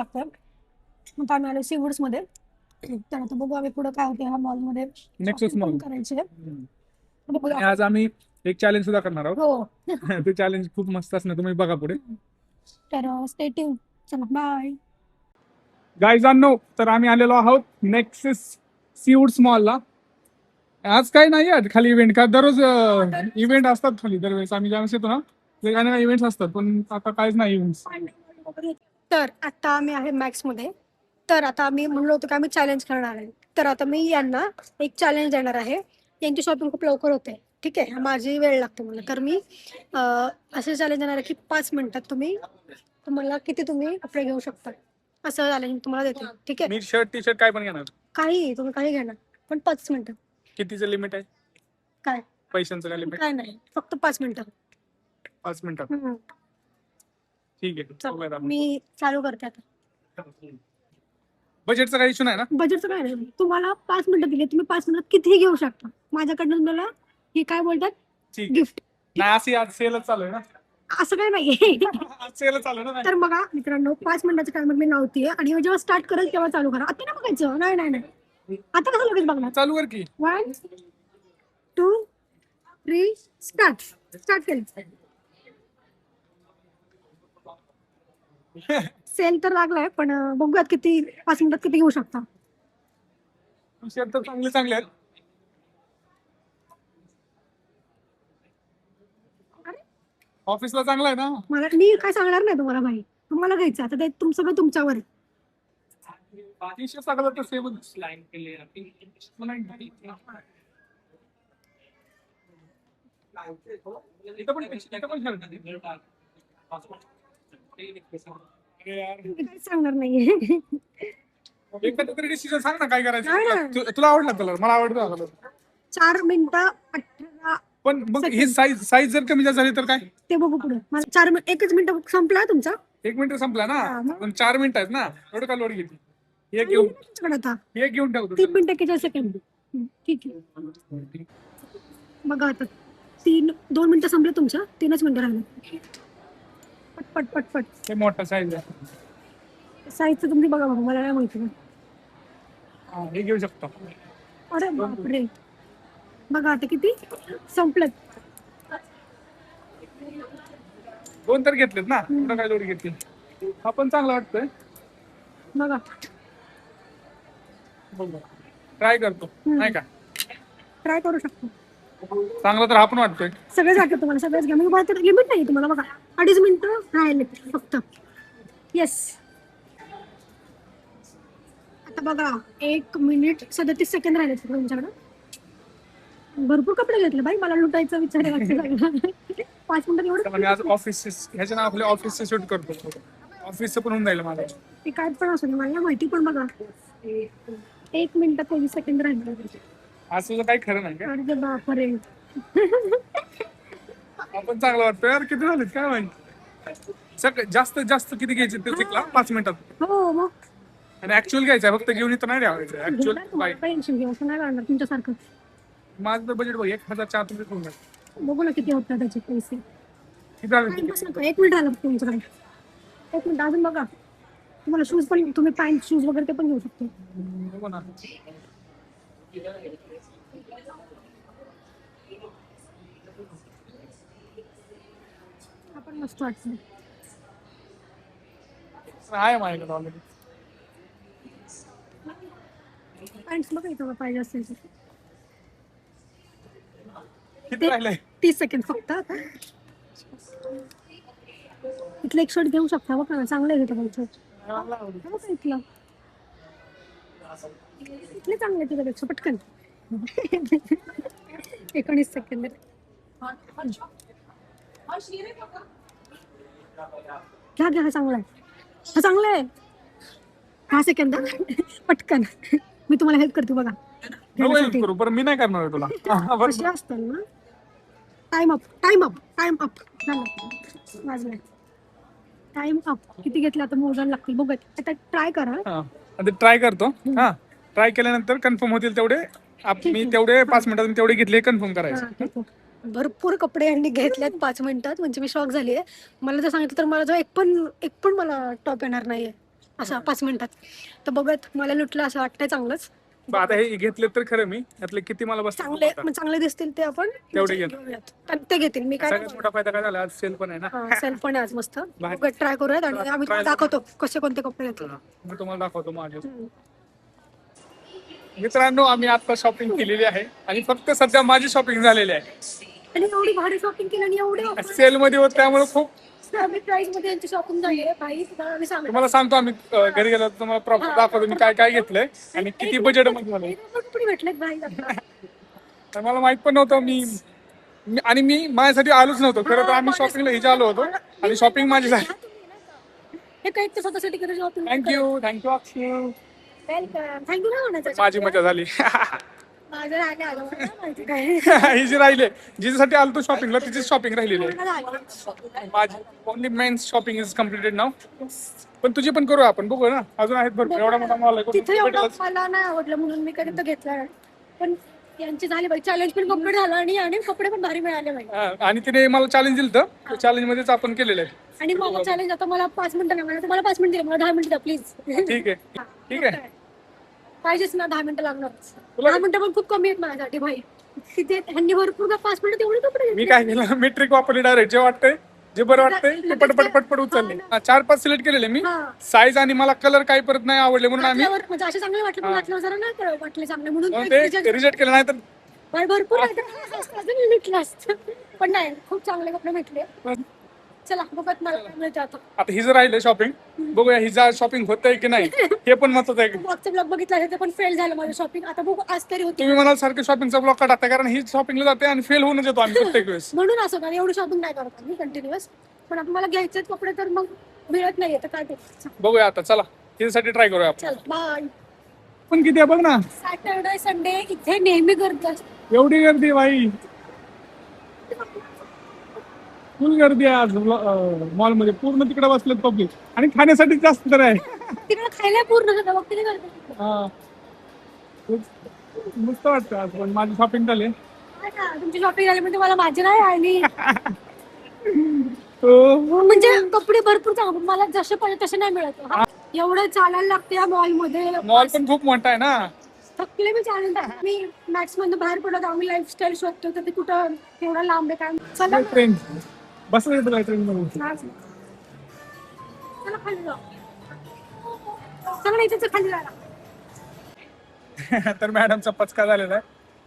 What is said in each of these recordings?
लागतं. आता आम्ही आलो सीवूड्स मध्ये. तर आता बघू आम्ही पुढे काय होते ह्या मॉल मध्ये नेक्सस मॉल करायचे. आणि आज आम्ही एक चॅलेंज सुद्धा करणार आहोत. हो ते चॅलेंज खूप मस्त असणार, तुम्ही बघा पुढे. तर स्टे ट्यून. चला बाय. गायजांनो, तर आम्ही आलेलो आहोत नेक्सस सीवूड्स मॉलला. आज काही नाही आज खाली इव्हेंट, का दररोज इव्हेंट असतात खाली. दरवेळेस आम्ही ज्यावेळेस येतो ना वेगळ्या इव्हेंट्स असतात, पण आता काहीच नाही इव्हेंट्स. तर आता आम्ही आहे मॅक्स मध्ये. तर आता आम्ही म्हणलो होतो की आम्ही चॅलेंज करणार आहे. तर आता मी यांना एक चॅलेंज देणार आहे. यांची शॉपिंग खूप लवकर होते, ठीक आहे, माझी वेळ लागते मला. तर मी असे चॅलेंज देणार आहे की 5 मिनिटात तुम्हाला किती तुम्ही कपडे घेऊ शकता, असं चॅलेंज तुम्हाला देते, ठीक आहे. मी शर्ट टी शर्ट काय पण घेणार. काही तुम्ही काही घेणार, पण 5 मिनिटं. कितीचं लिमिट आहे? काय पैशांचं काय लिमिट? काय नाही, फक्त 5 मिनिटं. 5 मिनिटात हम्म. ठीक आहे. चल, मी चालू करते आता. बजेटचा काही इश्यू नाही ना? बजेटचं काय नाही, तुम्हाला 5 मिनिटं दिले, तुम्ही 5 मिनिटात कितीही घेऊ शकता. माझ्याकडनं मला हे काय बोलतात, ठीक आहे. गिफ्ट. नाही, अशी आज सेलच चालू आहे ना. असं काय नाहीये. आज सेलच चालू आहे ना. तर बघा मित्रांनो, 5 मिनिटाच्या टायमर मी लावतीये आणि जेव्हा स्टार्ट करेल तेव्हा चालू करा. आता नाही बघायचं, नाही नाही नाही, आता कसं लगेच बघणार. चालू कर की. 1 2 3 स्टार्ट. स्टार्ट केलं. सेल तर लागलाय, पण बघूयात किती 5 मिनिटात किती घेऊ शकता. शर्ट तर चांगले चांगले आहेत. ऑफिसला चांगला आहे ना. मी काय सांगणार नाही तुम्हाला भाई, तुम्हाला घ्यायचं आता, ते सगळं तुमच्यावर आहे. टी शर्ट चांगला तर सेम. इथं पण शर्ट. अरे यार, मी काय सांगणार नाहीये. एखादा तरी डिसिजन सांग ना, काय नाही करायचं. ना. तुला आवडला कलर, मला आवडतो कलर. 4 मिनिटं 18 पण मग ही साईज जर कमी जास्त झाली तर काय? ते बघू पुढे. मला 4 मिनिट, 1 मिनिट संपला तुमचा. 1 मिनिट संपला ना. हा, मग? पण 4 मिनिट आहेत ना, एवढं का लोड घेतली. एक घेऊन तुमच्याकडे आता एक घेऊन ठेवतो. 3 मिनिटं 41 सेकंड. ठीक आहे, बघा आता 2 मिनिटं संपले तुमच्या, 3च मिनिटं राहिले. पट पट पट पट. ते मोठा साईज आहे. साईजचं तुम्ही बघा बघा, मला काय माहिती. हे घेऊ शकतो. अरे बापरे, बघा आता किती संपलेत. 2 तर घेतलेत ना, एवढं काय लोड घेतली. हा पण चांगला वाटतोय. बघा ट्राय करतो, नाही का? ट्राय करू शकतो. चांगला तर हा पण वाटतोय. सगळे जाते तुम्हाला, सगळेच घ्या. मी लिमिट नाही तुम्हाला. बघा 2.5 मिनिटं राहिले फक्त. येस, आता बघा 1 मिनिट 37 सेकंड राहिले तुमच्याकडे. भरपूर कपडे घेतले बाई, मला लुटायचा विचार आहे वाटतं. 5 मिनिटात एवढं. मी आज ऑफिस ह्याच्या नाव आपल्या ऑफिसचं शूट करतो. ऑफिसचं पण होऊन जाईल माझं. ते काय पण असू दे, मला माहिती. पण बघा 1 मिनिट 23 सेकंड राहिले. आज तुझं काही खरं नाही का? अरे बापरे. आपण चांगलं वाटतोय यार. किती झालेत काय माहिती. जास्त जास्त किती घ्यायचे ते शिकला 5 मिनिटात. हो मग आणि ऍक्च्युअल घ्यायचं फक्त, घेऊन इथं नाही द्यावायचं. ऍक्च्युअल टेन्शन घेऊ, असं नाही करणार तुमच्यासारखं. माझं तर बजेट बघ 1,400 होऊन जाईल. बघू ना किती होतात त्याचे पैसे. किती झाले? टाइमपास नका. 1 मिनिट आलं तुमच्याकडे. 1 मिनिट अजून बघा. तुम्हाला शूज पण, तुम्ही पॅन्ट शूज वगैरे ते पण घेऊ शकतो. बघू ना. आपण मस्त वाटतं. आहे माझ्याकडे ऑलरेडी. पॅन्ट बघा इथं पाहिजे असेल तर. किती राहिलंय? 30 सेकंड फक्त. इथलं एक शर्ट घेऊ शकता. बघा ना, चांगलं आहे इथलं शर्ट. बघा इथलं, इथले चांगले त्याच्यापेक्षा. पटकन. 19 सेकंद. घ्या घ्या, हा चांगला आहे, हा चांगला आहे. 6 सेकंद. पटकन. मी तुम्हाला हेल्प करते बघा. नको help करू, पण मी नाही करणार आहे तुला. कशी असतात ना. Time up, time up, time up झालं. वाजलाय टाइम अप. किती घेतलं आता मोजायला लागतील. बघा आता ट्राय करा. ट्राय करतो. हा, ट्राय केल्यानंतर कन्फर्म होतील तेवढे मी तेवढे 5 मिनिटात तेवढे घेतले, कन्फर्म करायचं. भरपूर कपडे यांनी घेतल्यात 5 मिनिटात. म्हणजे मी शॉक झाली आहे. मला जर सांगितलं तर मला जो एक पण मला टॉप येणार नाहीये. असा 5 मिनिटात. तर बघत मला लुटलं असं वाटतंय चांगलंच. आता हे घेतले तर खरं मी यातले किती मला बस चांगले दिसतील ते आपण तेवढे घेऊयात. आणि ते घेतील मी काय सगळ्यात मोठा फायदा काय झाला आज सेल पण आहे ना. सेल पण आहे आज मस्त. ट्राय करूयात आणि आम्ही दाखवतो कसे कोणते कपडे घेतले. मी तुम्हाला दाखवतो माझे. मित्रांनो आम्ही आता शॉपिंग केलेली आहे आणि फक्त सध्या माझी शॉपिंग झालेली आहे आणि एवढी भारी शॉपिंग केली आणि एवढे सेल मध्ये होत त्यामुळे खूप प्राइस मध्ये यांची शॉपिंग झाली आहे भाई. तुम्हाला सांगतो आम्ही घरी गेलो तुम्हाला प्रॉपर दाखवतो मी काय काय घेतलंय आणि किती बजेट मध्ये मला कपडे भेटलेत भाई. तर मला माहित पण नव्हतं आणि मी माझ्यासाठी आलोच नव्हतो खरं तर आम्ही शॉपिंगला हिच्या आलो होतो आणि शॉपिंग माझी झाली. हे काही ते स्वतःसाठी करत शॉपिंग. थँक्यू अक्षय. वेलकम. थँक्यू ना म्हणायचं. माझी मजा झाली. माझं राहिले आलं मला माहिती काय. ही जी राहिले जिच्यासाठी आलो तो शॉपिंगला तिचीच शॉपिंग राहिलेली आहे माझी. Only men's shopping is completed now. पण तुझी पण करू आपण बघू ना अजून आहेत भरपूर एवढा मोठा मॉल आहे. तिथे एवढं मला नाही आवडलं म्हणून मी कधी तर घेतला नाही. पण यांचे झाले बाई चॅलेंज पण कम्प्लीट झालं आणि कपडे पण भारी मिळाले बाई. आणि तिने मला चॅलेंज दिलं तर चॅलेंज मध्येच आपण केलेलं आहे. आणि मला चॅलेंज आता मला 5 मिनिटं लागणार मला 5 मिनिटं मला 10 मिनिटं द्या प्लीज. ठीक आहे ठीक आहे पाहिजेच ना 10 मिनिटं लागणार. 10 मिनिटं पण खूप कमी आहेत माझ्यासाठी भाई. तिथे ह्यांनी भरपूर 5 मिनिटं तेवढे कपडे मी काय केलं मी ट्रिक वापरली डायरेक्ट जे वाटतंय जे बरं वाटतंय ते पटपट पटपट उचलले 4-5 सिलेक्ट केलेले मी साईज आणि मला कलर काही परत नाही आवडले म्हणून आम्ही म्हणजे असे चांगले वाटले पण घातल्यावर जरा नाही वाटले चांगले म्हणून ते रिजेक्ट केलं नाही तर भाई भरपूर अजून भेटलं असतं. पण नाही खूप चांगले कपडे भेटले. चला बघत मला काय मिळतं आता हिचं राहिलं शॉपिंग बघूया हिचा शॉपिंग होतंय की नाही हे पण महत्वाचं आहे. मागचा ब्लॉग बघितला ते पण फेल झालं माझं शॉपिंग. आता बघू आज तरी होती. तुम्ही म्हणाल सारखं शॉपिंगचा ब्लॉग का टाकता कारण ही शॉपिंगला जाते आणि फेल होऊन येतो आम्ही प्रत्येक वेळेस. म्हणून असं का एवढी शॉपिंग नाही करत मी कंटिन्युअस. पण आता मला घ्यायचे कपडे तर मग मिळत नाहीये तर काय ते. बघूया आता चला हिच्यासाठी ट्राय करूया आपण. चल बाय. पण किती आहे बघ ना सॅटर्डे संडे इथे नेहमी गर्दी असते. एवढी गर्दी भाई फुल गर्दी आहे आज मॉल मध्ये पूर्ण तिकडे बसलेत पब्लिक आणि खाण्यासाठी जास्त तर आहे. तिकडे खायला पूर्ण होतं बघ किती गर्दी. हा मस्त वाटतं आज पण माझी शॉपिंग झाली. तुमची शॉपिंग झाली म्हणजे मला माझी नाही आली. हो. म्हणजे कपडे भरपूर चांगले मला जसे पाहिजे तसे नाही मिळत. एवढं चालायला लागते या मॉल मध्ये. मॉल पण खूप मोठा आहे ना. थकले मी चालत मी मॅक्स मधून बाहेर पडत आम्ही लाईफस्टाईल शोधतो तर ते कुठं एवढं लांब आहे काय. चला ट्रेन बसलं तुला ट्रेन मध्ये चला खाली जाऊ. चला इथे खाली जायला. तर मॅडमचा पचका झालेला आहे.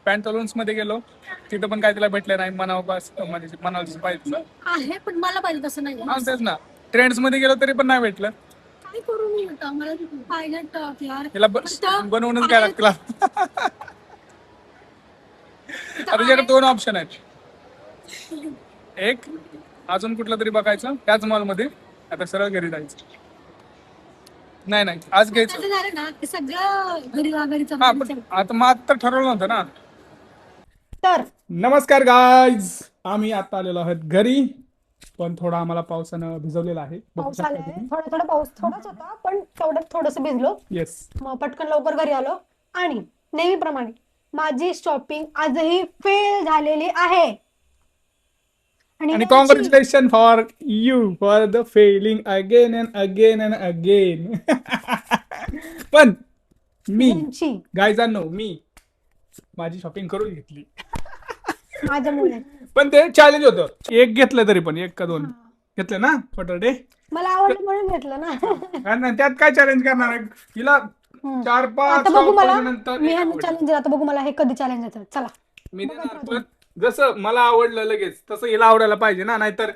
पॅन्टॉलन्स मध्ये गेलो तिथं पण काय तिला भेटलं नाही मनावर बस म्हणजे मनावर पाहिजे आहे पण मला पाहिजे तसं नाही. हा तेच ना ट्रेंड्स मध्ये गेलो तरी पण नाही भेटलं. काय करू मी आता मला पाहिजे टॉप यार. तिला बनवूनच काय लागतं आता तुझ्याकडे 2 ऑप्शन आहेत. एक अजून कुठलं तरी बघायचं त्याच मॉल मध्ये आता सरळ घरी जायचं. नाही आज घ्यायचं झालं ना ते सगळं घरी घरीचं. हा पण आता मग आता ठरवलं नव्हतं ना. तर नमस्कार गाईज आम्ही आता आलेलो आहोत घरी पण थोडा आम्हाला पावसानं भिजवलेला आहे. पाऊस आलाय थोडा पाऊस थोडाच होता पण तेवढ्यात थोडस भिजलो. येस मग पटकन लवकर घरी आलो आणि नेहमीप्रमाणे माझी शॉपिंग आजही फेल झालेली आहे. आणि congratulation for you for the failing again and again and again. पण मी गायजांनो मी माझी शॉपिंग करून घेतली माझ्यामुळे. पण ते चॅलेंज होतं एक घेतलं तरी पण 1 का 2 घेतलं ना सॅटरडे मला आवडलं म्हणून घेतलं ना. त्यात काय चॅलेंज करणार आहे हिला 4-5 बघू मला नंतर मी चॅलेंज आता बघू मला हे कधी चॅलेंज येतं. चला मी देणार पण जसं मला आवडलं लगेच तसं हिला आवडायला पाहिजे ना नाहीतर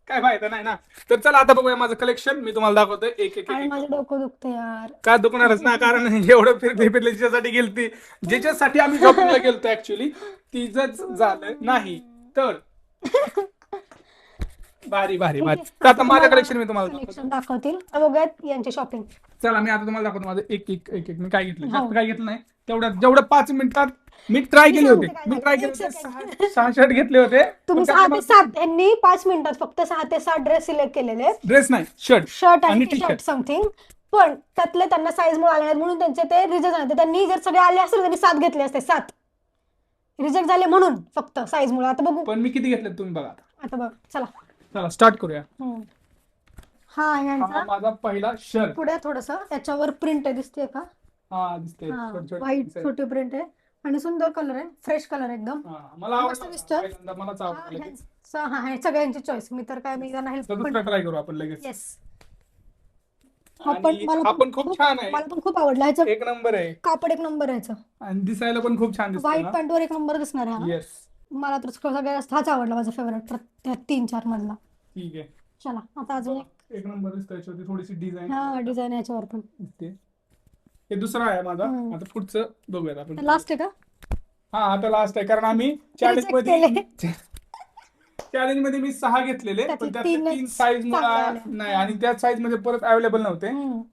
काय फायदा नाही ना. तर चला आता बघूया माझं कलेक्शन मी तुम्हाला दाखवतोय एक एक. माझं डोकं दुखतं यार. का दुखणारच ना कारण एवढं फिरले जिच्यासाठी गेलती ज्याच्यासाठी आम्ही शॉपिंगला गेलतो ऍक्च्युली तिचंच झालं नाही तर भारी भारी भारी. आता माझं कलेक्शन मी तुम्हाला दाखवतील बघूयात यांची शॉपिंग. चला मी आता तुम्हाला दाखवतो माझं एक एक एक एक मी काय घेतलं जास्त काय घेतलं नाही तेवढं जेवढं 5 मिनिटात मी ट्राय केले होते 6 शर्ट घेतले होते. तुम्ही 6 ते 7 यांनी 5 मिनिटात फक्त 6 ते 7 ड्रेस सिलेक्ट केलेले. ड्रेस नाही शर्ट आणि टी शर्ट समथिंग. पण त्यातले त्यांना साईज मुळे आले म्हणून त्यांचे ते रिजेक्ट झाले. त्यांनी जर सगळे आले असतील त्यांनी 7 घेतले असते 7 रिजेक्ट झाले म्हणून फक्त साईज मुळे. आता बघू पण मी किती घेतले तुम्ही बघा आता बघ. चला स्टार्ट करूया. हा हा यांचा माझा पहिला शर्ट. पुढे थोडस याच्यावर प्रिंट आहे, दिसते का? हा दिसते हा छोटे छोटे व्हाईट pieces आहेत. छोटी प्रिंट आहे आणि सुंदर कलर आहे, फ्रेश कलर एकदम मला मस्त आवडला दिसतं. पहिल्यांदा मलाच हा आवडलं ते. हे सगळ्यांची चॉईस, मी तर काय मी त्यांना हेल्प तर दुसरा ट्राय करू आपण लगेच. येस. आणि हा पण खूप छान आहे, मला पण खूप आवडला ह्याचं एक नंबर आहे कापड, एक नंबर आहे ह्याचं. आणि दिसायला पण खूप छान दिसतो व्हाईट ना. पॅन्टवर एक नंबर दिसणार आहे हा. येस मला तर सगळ्यात जास्त हाच आवडला, माझा फेवरेट त्या 3-4 मधला. ठीक आहे. चला आता अजून एक नंबर दिसतो, याच्यावरती थोडीशी डिझाईन हा डिझाईन याच्यावर पण. दिसते. हे दुसरा आहे माझा. आता पुढचं बघूयात आपण. लास्ट आहे का? हा आता लास्ट आहे, कारण आम्ही चॅलेंज मध्ये मी 6 घेतलेले, त्यातले पण त्यातले 3 तीनच साईज चांगले आले. नाही, आणि त्या साईज मध्ये परत अवेलेबल नव्हते,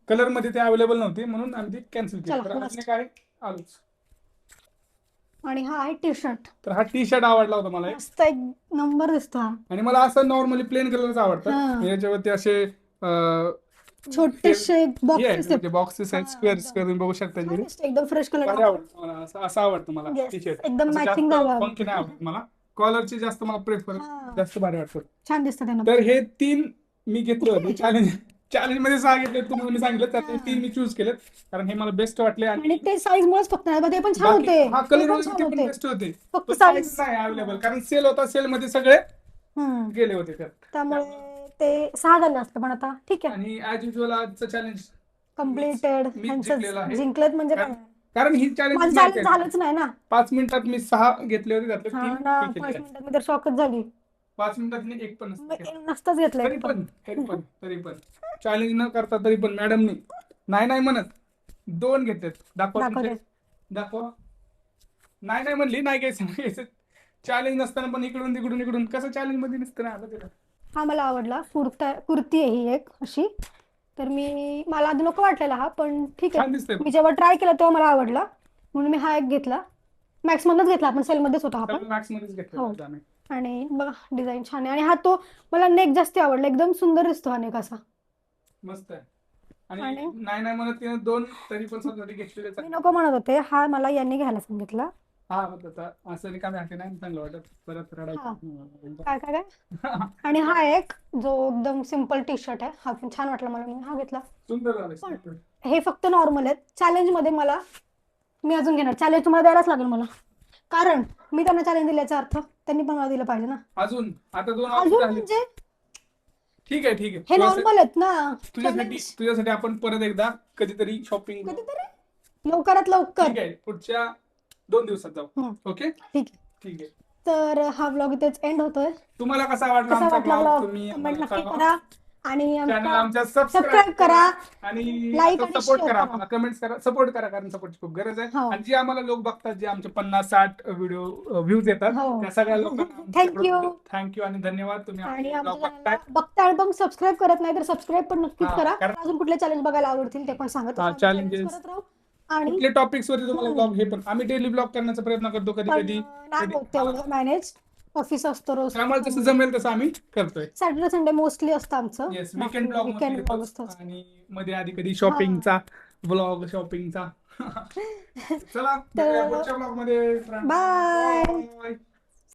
कलर मध्ये ते अवेलेबल नव्हते, म्हणून आम्ही ते कॅन्सल केले. चला, तर last. अजून काय आलोच. आणि हा आहे टी शर्ट, तर हा टी शर्ट आवडला होता मला एक. मस्त एक नंबर दिसतो हा. आणि मला असं नॉर्मली प्लेन कलरच आवडतात. हा. याच्यावरती असे छोटेसे बॉक्सेस बॉक्सेस आहेत, स्क्वेअर तुम्ही बघू शकता इकडे. एकदम फ्रेश कलर. भारी आवडतं मला, असं आवडतं मला Yes, टी शर्ट. एकदम matching झालं. फंकी नाही आवडत मला, कॉलरची जास्त मला प्रेफर, हा. जास्त भारी वाटतं. छान दिसतं त्यांना. तर हे 3 मी घेतले होते चॅलेंज मध्ये 6 घेतले तुम्हाला मी सांगितलं, त्यातले 3 मी चूज केलेत कारण हे मला बेस्ट वाटले. आणि ते साईज मुळेच फक्त नाही, ते पण छान होते. हा ते कलर पण वगैरे छान ते पण होते. बेस्ट होते, फक्त साईज size. नाही अवेलेबल, कारण सेल होता, सेल मध्ये सगळे गेले होते त्यात. त्यामुळे ते 6 झाले असते, पण आता ठीक आहे. आणि ऍज युजल आजचं चॅलेंज कम्प्लिटेड. मीच जिंकलेला आहे. जिंकलेत म्हणजे काय? कारण ही माझं चॅलेंज challenge झालंच नाही ना. 5 मिनिटात मी 6 घेतले होते, त्यातले हा 3 ना, मी 5 घेतले. मिनिटात मी तर शॉकच झाली. 5 मिनिटात मी एक पण नसते. नसतंच घेतलंय. तरी पण चॅलेंज न करता तरी पण मॅडमनी नाही म्हणत 2 घेतलेत. दाखवा दाखव तुमचे. दे. दाखवा. नाही म्हणली, नाही घ्यायचं. चॅलेंज नसताना पण इकडून कसं चॅलेंज मध्ये नसतं ना. आलं हा मला आवडला. कुर्ती आहे ही एक अशी. तर मला आधी नको वाटलेला हा, पण ठीक छान आहे. दिसतंय. मी जेव्हा ट्राय केला तेव्हा मला आवडला, म्हणून मी हा एक घेतला. मॅक्स मधनच घेतला आपण, सेल मध्येच होता हा पण. मॅक्स मध्येच घेतलं हो. होतं आम्ही. आणि बघा डिझाईन छान आहे, आणि हा तो मला नेक जास्त आवडला, एकदम सुंदर दिसतो हा नेक असा. मस्त आहे. आणि नाही म्हणत तिने 2 तरी पण स्वतःसाठी घेतलेले. मी नको म्हणत होते, हा मला यांनी घ्यायला सांगितला. हा होता असं रिकामी हाती नाही चांगलं वाटत, परत रडायचं. काय आणि हा एक जो एकदम सिंपल टी शर्ट आहे, हा पण छान वाटला मला, मी हा घेतला. सुंदर झालं. हे फक्त नॉर्मल आहेत. चॅलेंज मध्ये मी अजून घेणार. चॅलेंज तुम्हाला द्यायलाच लागेल मला, कारण मी त्यांना चॅलेंज दिल्याचा अर्थ त्यांनी पण मला दिलं पाहिजे ना. अजून आता 2 अजून झाले. म्हणजे ठीक आहे हे नॉर्मल आहेत ना. तुझ्यासाठी आपण परत एकदा कधीतरी शॉपिंग लवकरात लवकर. ठीक आहे, पुढच्या 2 दिवसात जाऊ. ओके ठीक आहे. तर हा व्लॉग इथेच एंड होतोय. तुम्हाला कसा वाटला आमचा व्लॉग तुम्ही कमेंट नक्की सांगा. करा, आणि चॅनल आमच्या सबस्क्राईब करा, आणि लाईक आणि सपोर्ट share करा, करा. कमेंट्स करा, सपोर्ट करा, कारण सपोर्टची खूप गरज आहे. हो. आणि जे आम्हाला लोक बघतात, जे आमचे 50-60 व्हिडिओ व्ह्यूज येतात, हो. त्या सगळ्या लोकांना थँक्यू आणि धन्यवाद. तुम्ही आणि आमचे vlog बघताय. बघता आणि पण सबस्क्राईब करत नाही तर सबस्क्राईब पण नक्कीच हा, करा. कारण- अजून कुठले चॅलेंज बघायला आवडतील ते पण सांगत हा, challenges. करत राहू. आणि कुठले टॉपिक्स वरती तुम्हाला ब्लॉग, हे पण आम्ही डेली ब्लॉग करण्याचा प्रयत्न करतो. कधी नाही होत तेवढं मॅनेज, ऑफिस असतो रोज. आम्हाला जसं जमेल तसं आम्ही करतोय. सॅटर्डे संडे मोस्टली असतं आमचं. येस, वीकेंड ब्लॉग ब्लॉग असतो. आणि मध्ये आधी कधी शॉपिंगचा ब्लॉग, शॉपिंगचा. चला पुढच्या ब्लॉग मध्ये. बाय.